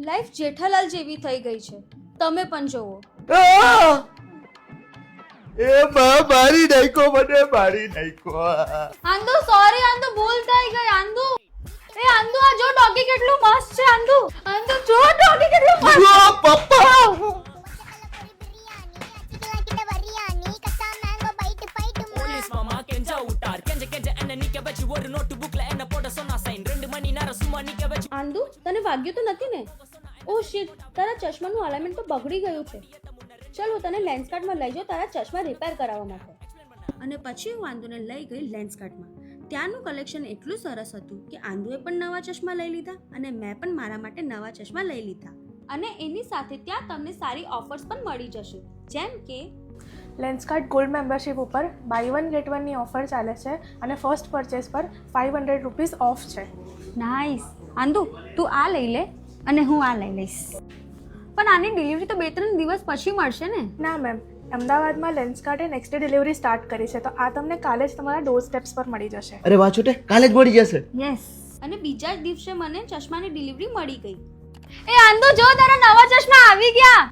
Life Jethalal જેવી થઈ ગઈ છે. તમે પણ જોવો. એ મારી નાખ્યો મને મારી નાખ્યો. આંદુ સોરી આંદુ ભૂલ થઈ ગઈ આંદુ. એ આંદુ આ જો ડોગી કેટલું મસ્ત છે આંદુ. આંદુ જો ડોગી કેટલું મસ્ત. પપ્પા આંદુ તને વાગ્યું તો નથી ને? ઓ શિટ, તારા ચશ્માનું અલાઇનમેન્ટ તો બગડી ગયું છે. ચાલ હું તને લેન્સ કાર્ટમાં લઈ જાઉં તારા ચશ્મા રિપેર કરાવવા માટે. અને પછી હું આંદુને લઈ ગઈ લેન્સ કાર્ટમાં. ત્યાંનું કલેક્શન એટલું સરસ હતું કે આંદુએ પણ નવા ચશ્મા લઈ લીધા અને મેં પણ મારા માટે નવા ચશ્મા લઈ લીધા. અને એની સાથે ત્યાં તમને સારી ઓફર્સ પણ મળી જશે, જેમ કે લેન્સકાર્ટ ગોલ્ડ મેમ્બરશિપ ઉપર બાય 1 get 1 ની ઓફર ચાલે છે અને ફર્સ્ટ પરચેસ પર 500 રૂપીસ ઓફ છે. નાઈસ. આંદુ તું આ લઈ લે અને હું આ લઈ લઈશ. પણ આની ડિલિવરી તો 2-3 દિવસ પછી મળશે ને? ના મેમ, અમદાવાદમાં લેન્સકાર્ટે નેક્સ્ટ ડે ડિલિવરી સ્ટાર્ટ કરી છે, તો આ તમને કાલે જ તમારા ડોર સ્ટેપ્સ પર મળી જશે. અરે વાહ છોટે, કાલે જ મળી જશે. યસ. અને બીજા જ દિવસે મને ચશ્માની ડિલિવરી મળી ગઈ. એ આંદુ જો તારા નવા ચશ્મા આવી ગયા.